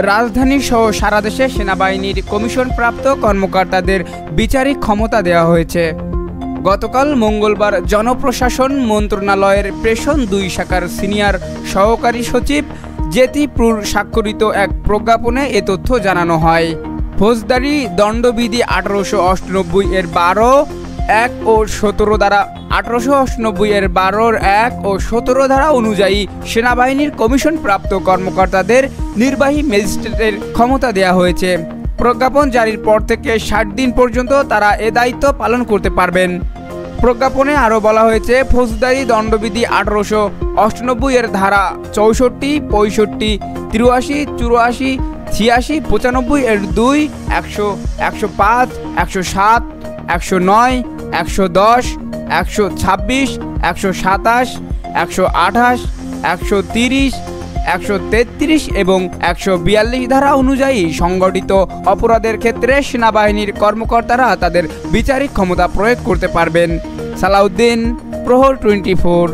রাজধানী সহ সারা দেশে সেনাবাহিনীর কমিশনপ্রাপ্ত কর্মকর্তাদের বিচারিক ক্ষমতা দেওয়া হয়েছে। গতকাল মঙ্গলবার জনপ্রশাসন মন্ত্রণালয়ের প্রেষণ ২ শাখার সিনিয়র সহকারী সচিব জেতি প্রুর স্বাক্ষরিত এক প্রজ্ঞাপনে এ তথ্য জানানো হয়। ফৌজদারি দণ্ডবিধি ১৮৯৮ এর ১২(১) ও ১৭ ধারা ১৮৯৮ এর ১২(১) ও ১৭ ধারা অনুযায়ী সেনাবাহিনীর কমিশনপ্রাপ্ত কর্মকর্তাদের নির্বাহী ম্যাজিস্ট্রেটের ক্ষমতা দেওয়া হয়েছে। প্রজ্ঞাপন জারির পর থেকে ৬০ দিন পর্যন্ত তারা এ দায়িত্ব পালন করতে পারবেন। প্রজ্ঞাপনে আরও বলা হয়েছে, ফৌজদারি দণ্ডবিধি ১৮৯৮ এর ধারা ৬৪, ৬৫, ৮৩, ৮৪, ৮৬, ৯৫ এর ২, ১০০, ১০৫, ১০৭, ১০৯, ১১০, ১২৬, ১২৭, ১২৮, ১৩০, ১৩৩ এবং ১৪২ ধারা অনুযায়ী সংগঠিত অপরাধের ক্ষেত্রে সেনাবাহিনীর কর্মকর্তারা তাদের বিচারিক ক্ষমতা প্রয়োগ করতে পারবেন। সালাউদ্দিন, প্রহর 24।